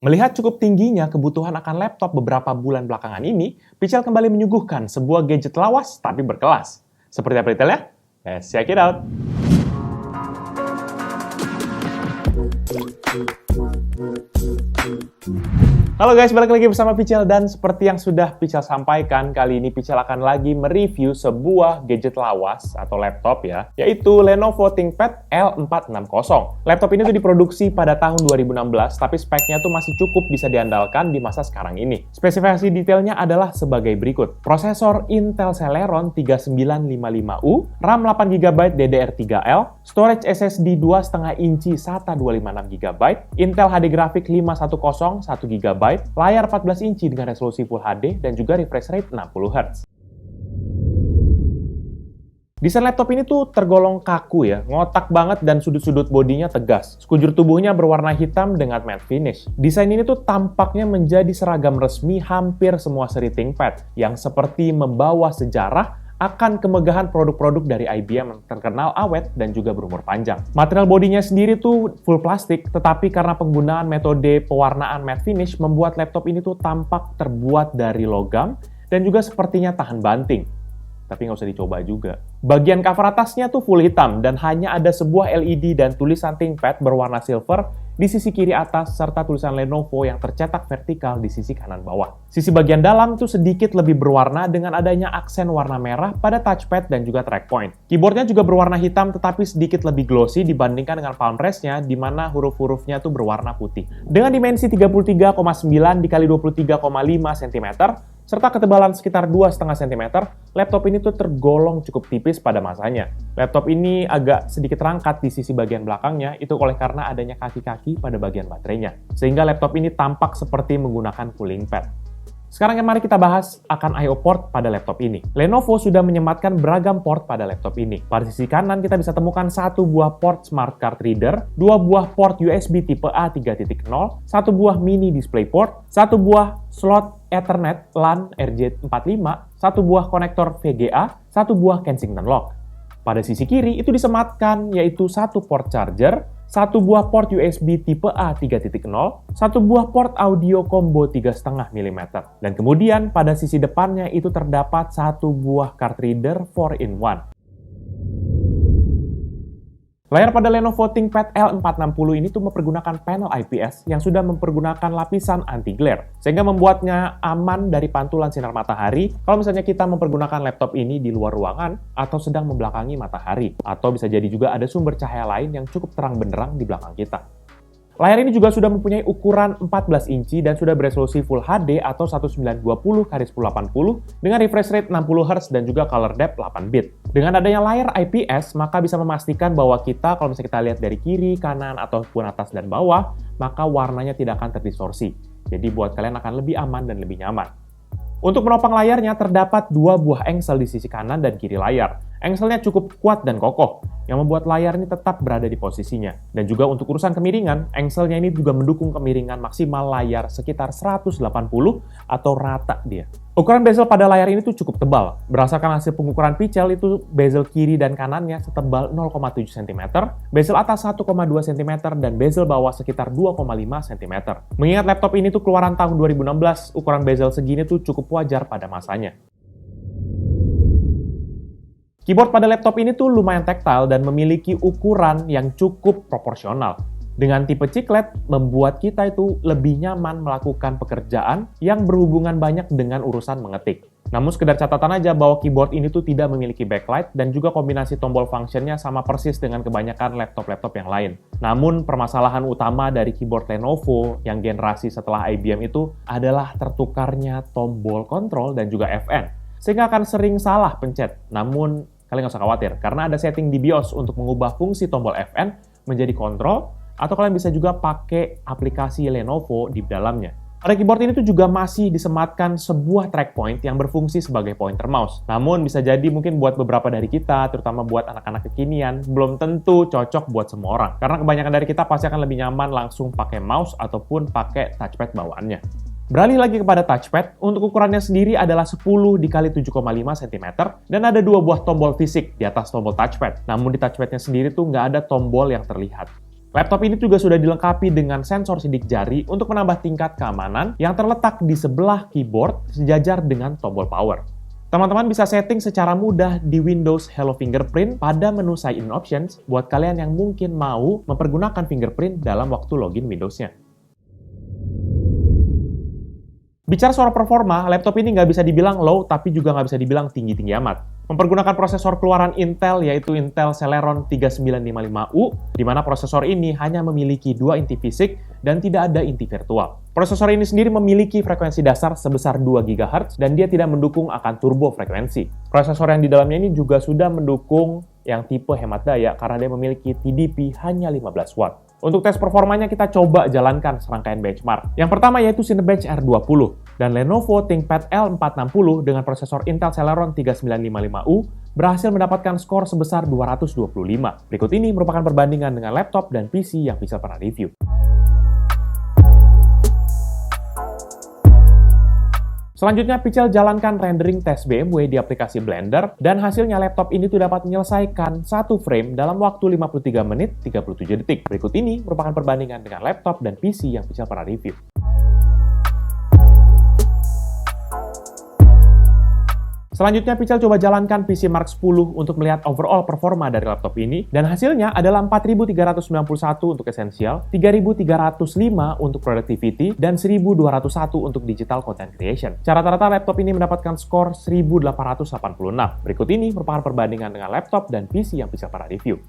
Melihat cukup tingginya kebutuhan akan laptop beberapa bulan belakangan ini, Pichel kembali menyuguhkan sebuah gadget lawas tapi berkelas. Seperti apa detailnya? Let's check it out! Halo guys, balik lagi bersama Pichel dan seperti yang sudah Pichel sampaikan, kali ini Pichel akan lagi mereview sebuah gadget lawas atau laptop ya, yaitu Lenovo ThinkPad L460. Laptop ini tuh diproduksi pada tahun 2016, tapi speknya tuh masih cukup bisa diandalkan di masa sekarang ini. Spesifikasi detailnya adalah sebagai berikut. Prosesor Intel Celeron 3955U, RAM 8GB DDR3L, storage SSD 2,5 inci SATA 256GB, Intel HD Graphics 510 1GB, layar 14 inci dengan resolusi Full HD, dan juga refresh rate 60Hz. Desain laptop ini tuh tergolong kaku ya, ngotak banget dan sudut-sudut bodinya tegas. Sekujur tubuhnya berwarna hitam dengan matte finish. Desain ini tuh tampaknya menjadi seragam resmi hampir semua seri ThinkPad, yang seperti membawa sejarah akan kemegahan produk-produk dari IBM yang terkenal awet dan juga berumur panjang. Material bodinya sendiri tuh full plastik, tetapi karena penggunaan metode pewarnaan matte finish membuat laptop ini tuh tampak terbuat dari logam dan juga sepertinya tahan banting. Tapi nggak usah dicoba juga. Bagian cover atasnya tuh full hitam dan hanya ada sebuah LED dan tulisan ThinkPad berwarna silver di sisi kiri atas serta tulisan Lenovo yang tercetak vertikal di sisi kanan bawah. Sisi bagian dalam tuh sedikit lebih berwarna dengan adanya aksen warna merah pada touchpad dan juga track point. Keyboardnya juga berwarna hitam tetapi sedikit lebih glossy dibandingkan dengan palm rest-nya di mana huruf-hurufnya tuh berwarna putih. Dengan dimensi 33,9 x 23,5 cm serta ketebalan sekitar 2,5 cm, laptop ini tuh tergolong cukup tipis pada masanya. Laptop ini agak sedikit rangkat di sisi bagian belakangnya, itu oleh karena adanya kaki-kaki pada bagian baterainya. Sehingga laptop ini tampak seperti menggunakan cooling pad. Sekarang mari kita bahas akan I/O port pada laptop ini. Lenovo sudah menyematkan beragam port pada laptop ini. Pada sisi kanan kita bisa temukan satu buah port smart card reader, dua buah port USB tipe A 3.0, satu buah mini display port, satu buah slot Ethernet LAN RJ45, satu buah konektor VGA, satu buah Kensington lock. Pada sisi kiri itu disematkan yaitu satu port charger, satu buah port USB tipe A 3.0, satu buah port audio combo 3,5 mm. Dan kemudian pada sisi depannya itu terdapat satu buah card reader 4-in-1. Layar pada Lenovo ThinkPad L460 ini tuh mempergunakan panel IPS yang sudah mempergunakan lapisan anti-glare, sehingga membuatnya aman dari pantulan sinar matahari kalau misalnya kita mempergunakan laptop ini di luar ruangan atau sedang membelakangi matahari. Atau bisa jadi juga ada sumber cahaya lain yang cukup terang benderang di belakang kita. Layar ini juga sudah mempunyai ukuran 14 inci dan sudah beresolusi Full HD atau 1920x1080 dengan refresh rate 60Hz dan juga color depth 8 bit. Dengan adanya layar IPS, maka bisa memastikan bahwa kita, kalau misalnya kita lihat dari kiri, kanan, ataupun atas dan bawah, maka warnanya tidak akan terdistorsi. Jadi buat kalian akan lebih aman dan lebih nyaman. Untuk menopang layarnya, terdapat dua buah engsel di sisi kanan dan kiri layar. Engselnya cukup kuat dan kokoh, yang membuat layar ini tetap berada di posisinya. Dan juga untuk urusan kemiringan, engselnya ini juga mendukung kemiringan maksimal layar sekitar 180 atau rata dia. Ukuran bezel pada layar ini tuh cukup tebal. Berdasarkan hasil pengukuran Pichel itu bezel kiri dan kanannya setebal 0,7 cm, bezel atas 1,2 cm, dan bezel bawah sekitar 2,5 cm. Mengingat laptop ini tuh keluaran tahun 2016, ukuran bezel segini tuh cukup wajar pada masanya. Keyboard pada laptop ini tuh lumayan tactile dan memiliki ukuran yang cukup proporsional. Dengan tipe chiclet, membuat kita itu lebih nyaman melakukan pekerjaan yang berhubungan banyak dengan urusan mengetik. Namun sekedar catatan aja bahwa keyboard ini tuh tidak memiliki backlight dan juga kombinasi tombol functionnya sama persis dengan kebanyakan laptop-laptop yang lain. Namun permasalahan utama dari keyboard Lenovo yang generasi setelah IBM itu adalah tertukarnya tombol kontrol dan juga FN. Sehingga akan sering salah pencet. Namun kalian nggak usah khawatir, karena ada setting di BIOS untuk mengubah fungsi tombol FN menjadi kontrol, atau kalian bisa juga pakai aplikasi Lenovo di dalamnya. Pada keyboard ini tuh juga masih disematkan sebuah track point yang berfungsi sebagai pointer mouse. Namun bisa jadi mungkin buat beberapa dari kita, terutama buat anak-anak kekinian, belum tentu cocok buat semua orang. Karena kebanyakan dari kita pasti akan lebih nyaman langsung pakai mouse ataupun pakai touchpad bawaannya. Beralih lagi kepada touchpad, untuk ukurannya sendiri adalah 10 x 7,5 cm dan ada dua buah tombol fisik di atas tombol touchpad. Namun di touchpadnya sendiri tuh nggak ada tombol yang terlihat. Laptop ini juga sudah dilengkapi dengan sensor sidik jari untuk menambah tingkat keamanan yang terletak di sebelah keyboard sejajar dengan tombol power. Teman-teman bisa setting secara mudah di Windows Hello Fingerprint pada menu Sign In Options buat kalian yang mungkin mau mempergunakan fingerprint dalam waktu login Windows-nya. Bicara soal performa, laptop ini nggak bisa dibilang low, tapi juga nggak bisa dibilang tinggi-tinggi amat. Mempergunakan prosesor keluaran Intel, yaitu Intel Celeron 3955U, di mana prosesor ini hanya memiliki 2 inti fisik dan tidak ada inti virtual. Prosesor ini sendiri memiliki frekuensi dasar sebesar 2 GHz, dan dia tidak mendukung akan turbo frekuensi. Prosesor yang di dalamnya ini juga sudah mendukung yang tipe hemat daya, karena dia memiliki TDP hanya 15 Watt. Untuk tes performanya kita coba jalankan serangkaian benchmark. Yang pertama yaitu Cinebench R20 dan Lenovo ThinkPad L460 dengan prosesor Intel Celeron 3955U berhasil mendapatkan skor sebesar 225. Berikut ini merupakan perbandingan dengan laptop dan PC yang bisa pernah review. Selanjutnya, Pichel jalankan rendering tes BMW di aplikasi Blender, dan hasilnya laptop ini tuh dapat menyelesaikan satu frame dalam waktu 53 menit 37 detik. Berikut ini merupakan perbandingan dengan laptop dan PC yang Pichel pernah review. Selanjutnya, Pichel coba jalankan PC Mark 10 untuk melihat overall performa dari laptop ini, dan hasilnya adalah 4.391 untuk Essential, 3.305 untuk Productivity, dan 1.201 untuk Digital Content Creation. Secara rata-rata laptop ini mendapatkan skor 1.886. Berikut ini merupakan perbandingan dengan laptop dan PC yang Pichel pernah review.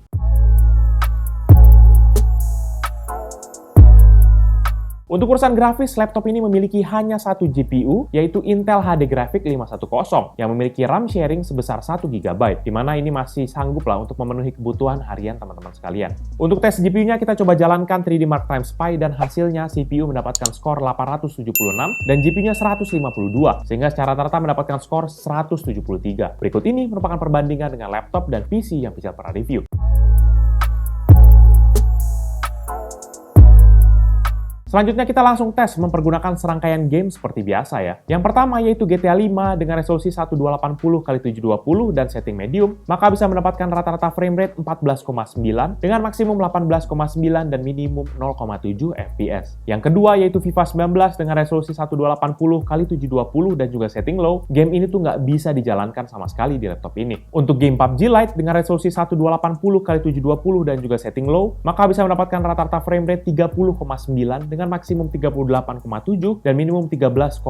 Untuk urusan grafis, laptop ini memiliki hanya satu GPU, yaitu Intel HD Graphics 510, yang memiliki RAM sharing sebesar 1 GB, di mana ini masih sanggup lah untuk memenuhi kebutuhan harian teman-teman sekalian. Untuk tes GPU-nya, kita coba jalankan 3D Mark Time Spy, dan hasilnya CPU mendapatkan skor 876, dan GPU-nya 152, sehingga secara rata-rata mendapatkan skor 173. Berikut ini merupakan perbandingan dengan laptop dan PC yang Pichel pernah review. Selanjutnya kita langsung tes mempergunakan serangkaian game seperti biasa ya. Yang pertama yaitu GTA 5 dengan resolusi 1280x720 dan setting medium, maka bisa mendapatkan rata-rata frame rate 14,9 dengan maksimum 18,9 dan minimum 0,7 FPS. Yang kedua yaitu FIFA 19 dengan resolusi 1280x720 dan juga setting low, game ini tuh nggak bisa dijalankan sama sekali di laptop ini. Untuk game PUBG Lite dengan resolusi 1280x720 dan juga setting low, maka bisa mendapatkan rata-rata frame rate 30,9 dengan maksimum 38,7 dan minimum 13,7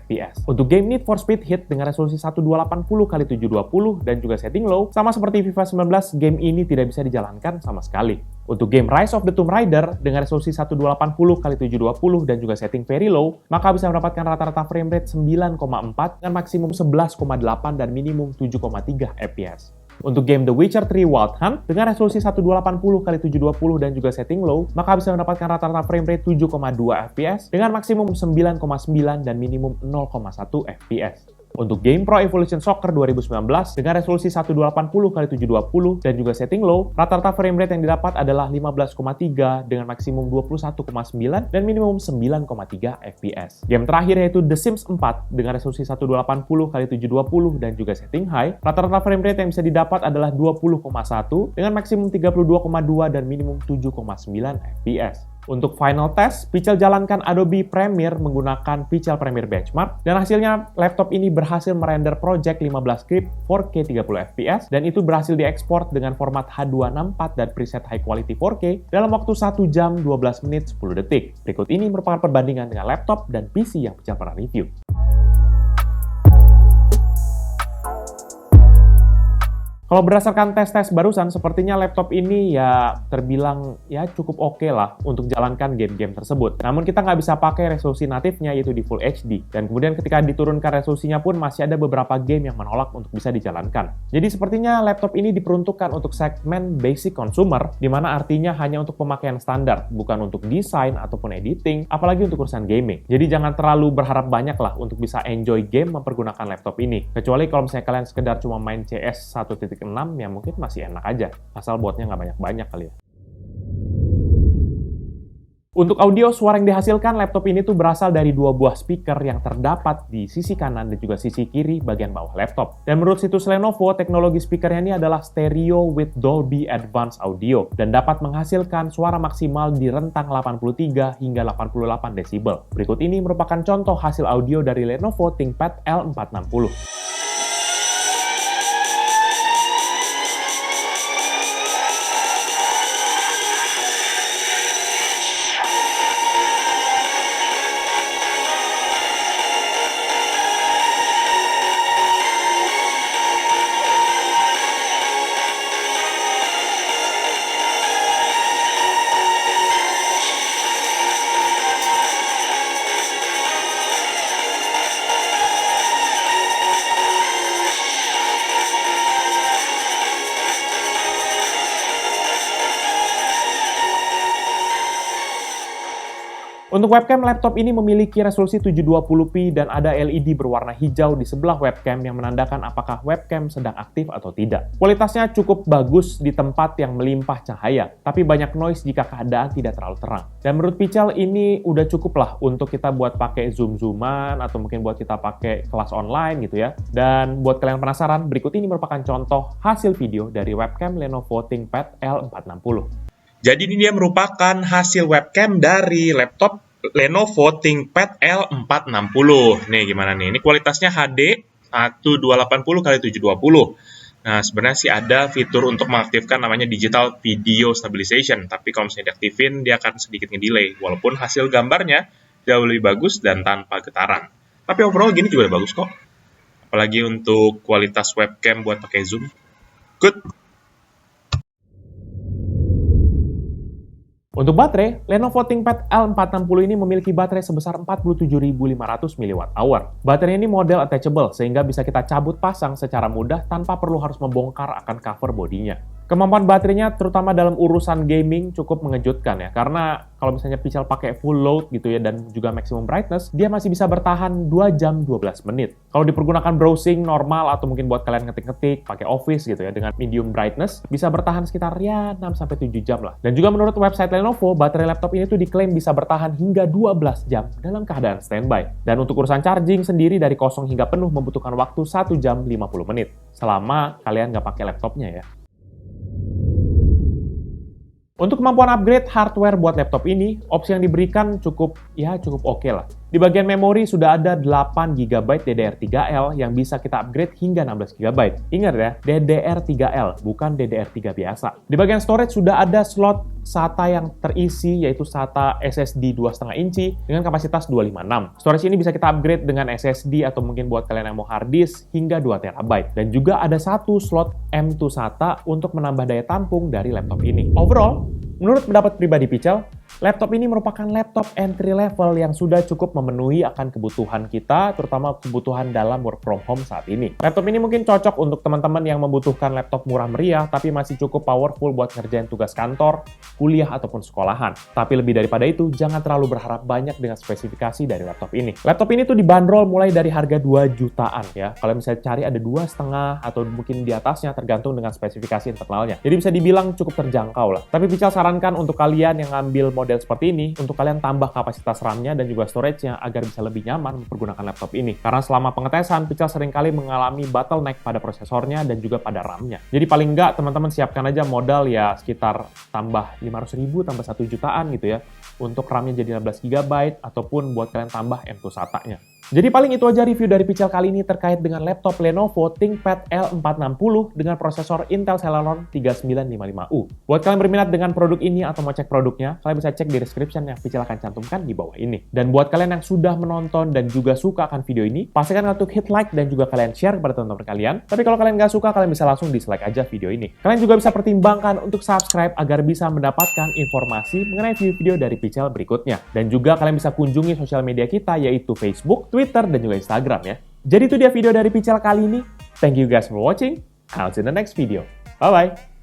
FPS. Untuk game Need for Speed Heat dengan resolusi 1280x720 dan juga setting low, sama seperti FIFA 19, game ini tidak bisa dijalankan sama sekali. Untuk game Rise of the Tomb Raider dengan resolusi 1280x720 dan juga setting very low, maka bisa mendapatkan rata-rata frame rate 9,4 dan maksimum 11,8 dan minimum 7,3 FPS. Untuk game The Witcher 3 Wild Hunt dengan resolusi 1280x720 dan juga setting low, maka bisa mendapatkan rata-rata frame rate 7,2 FPS dengan maksimum 9,9 dan minimum 0,1 FPS. Untuk game Pro Evolution Soccer 2019 dengan resolusi 1280x720 dan juga setting low, rata-rata frame rate yang didapat adalah 15,3 dengan maksimum 21,9 dan minimum 9,3 FPS. Game terakhir yaitu The Sims 4 dengan resolusi 1280x720 dan juga setting high, rata-rata frame rate yang bisa didapat adalah 20,1 dengan maksimum 32,2 dan minimum 7,9 FPS. Untuk final test, Pichel jalankan Adobe Premiere menggunakan Pichel Premiere Benchmark, dan hasilnya laptop ini berhasil merender project 15 script 4K 30 fps, dan itu berhasil diekspor dengan format H264 dan preset high quality 4K dalam waktu 1 jam 12 menit 10 detik. Berikut ini merupakan perbandingan dengan laptop dan PC yang Pichel pernah review. Kalau berdasarkan tes-tes barusan, sepertinya laptop ini ya terbilang ya cukup oke lah untuk jalankan game-game tersebut. Namun kita nggak bisa pakai resolusi natifnya yaitu di Full HD. Dan kemudian ketika diturunkan resolusinya pun masih ada beberapa game yang menolak untuk bisa dijalankan. Jadi sepertinya laptop ini diperuntukkan untuk segmen basic consumer, di mana artinya hanya untuk pemakaian standar, bukan untuk desain ataupun editing, apalagi untuk urusan gaming. Jadi jangan terlalu berharap banyak lah untuk bisa enjoy game mempergunakan laptop ini. Kecuali kalau misalnya kalian sekedar cuma main CS 1.6, ya mungkin masih enak aja, asal buatnya nggak banyak-banyak kali ya. Untuk audio, suara yang dihasilkan laptop ini tuh berasal dari dua buah speaker yang terdapat di sisi kanan dan juga sisi kiri bagian bawah laptop. Dan menurut situs Lenovo, teknologi speakernya ini adalah stereo with Dolby Advanced Audio dan dapat menghasilkan suara maksimal di rentang 83 hingga 88 desibel. Berikut ini merupakan contoh hasil audio dari Lenovo ThinkPad L460. Untuk webcam, laptop ini memiliki resolusi 720p dan ada LED berwarna hijau di sebelah webcam yang menandakan apakah webcam sedang aktif atau tidak. Kualitasnya cukup bagus di tempat yang melimpah cahaya, tapi banyak noise jika keadaan tidak terlalu terang. Dan menurut Pichel ini udah cukup lah untuk kita buat pakai zoom-zooman atau mungkin buat kita pakai kelas online gitu ya. Dan buat kalian penasaran, berikut ini merupakan contoh hasil video dari webcam Lenovo ThinkPad L460. Jadi ini dia merupakan hasil webcam dari laptop Lenovo ThinkPad L460. Nih gimana nih? Ini kualitasnya HD 1280x720. Nah, sebenarnya sih ada fitur untuk mengaktifkan namanya Digital Video Stabilization. Tapi kalau misalnya diaktifin, dia akan sedikit nge-delay. Walaupun hasil gambarnya jauh lebih bagus dan tanpa getaran. Tapi overall gini juga bagus kok. Apalagi untuk kualitas webcam buat pakai zoom. Good. Untuk baterai, Lenovo ThinkPad L460 ini memiliki baterai sebesar 47.500 mAh. Baterai ini model attachable sehingga bisa kita cabut pasang secara mudah tanpa perlu harus membongkar akan cover bodinya. Kemampuan baterainya terutama dalam urusan gaming cukup mengejutkan ya, karena kalau misalnya Pichel pakai full load gitu ya dan juga maximum brightness, dia masih bisa bertahan 2 jam 12 menit. Kalau dipergunakan browsing normal atau mungkin buat kalian ngetik-ngetik pakai Office gitu ya dengan medium brightness, bisa bertahan sekitar ya 6-7 jam lah. Dan juga menurut website Lenovo, baterai laptop ini tuh diklaim bisa bertahan hingga 12 jam dalam keadaan standby. Dan untuk urusan charging sendiri dari kosong hingga penuh membutuhkan waktu 1 jam 50 menit. Selama kalian nggak pakai laptopnya ya. Untuk kemampuan upgrade hardware buat laptop ini, opsi yang diberikan cukup oke lah. Di bagian memori sudah ada 8 GB DDR3L yang bisa kita upgrade hingga 16 GB. Ingat ya, DDR3L, bukan DDR3 biasa. Di bagian storage sudah ada slot SATA yang terisi, yaitu SATA SSD 2,5 inci dengan kapasitas 256. Storage ini bisa kita upgrade dengan SSD atau mungkin buat kalian yang mau hard disk hingga 2 TB. Dan juga ada satu slot M2 SATA untuk menambah daya tampung dari laptop ini. Overall, menurut pendapat pribadi Pichel, laptop ini merupakan laptop entry level yang sudah cukup memenuhi akan kebutuhan kita, terutama kebutuhan dalam work from home saat ini. Laptop ini mungkin cocok untuk teman-teman yang membutuhkan laptop murah meriah, tapi masih cukup powerful buat ngerjain tugas kantor, kuliah, ataupun sekolahan. Tapi lebih daripada itu, jangan terlalu berharap banyak dengan spesifikasi dari laptop ini. Laptop ini tuh dibanderol mulai dari harga 2 jutaan ya. Kalau misalnya cari ada 2,5 atau mungkin di atasnya tergantung dengan spesifikasi internalnya. Jadi bisa dibilang cukup terjangkau lah. Tapi Pichel sarankan untuk kalian yang ngambil model seperti ini, untuk kalian tambah kapasitas RAM-nya dan juga storage-nya agar bisa lebih nyaman mempergunakan laptop ini. Karena selama pengetesan, Pichel seringkali mengalami bottleneck pada prosesornya dan juga pada RAM-nya. Jadi paling nggak, teman-teman siapkan aja modal ya sekitar tambah 500.000 tambah 1 jutaan gitu ya. Untuk RAM-nya jadi 16 GB ataupun buat kalian tambah M2 SATA-nya. Jadi paling itu aja review dari Pichel kali ini terkait dengan laptop Lenovo ThinkPad L460 dengan prosesor Intel Celeron 3955U. Buat kalian berminat dengan produk ini atau mau cek produknya, kalian bisa cek di description yang Pichel akan cantumkan di bawah ini. Dan buat kalian yang sudah menonton dan juga suka akan video ini, pastikan untuk hit like dan juga kalian share kepada teman-teman kalian. Tapi kalau kalian nggak suka, kalian bisa langsung dislike aja video ini. Kalian juga bisa pertimbangkan untuk subscribe agar bisa mendapatkan informasi mengenai video-video dari Pichel berikutnya. Dan juga kalian bisa kunjungi sosial media kita yaitu Facebook, Twitter, dan juga Instagram ya. Jadi itu dia video dari Pichel kali ini. Thank you guys for watching. I'll see you in the next video. Bye-bye.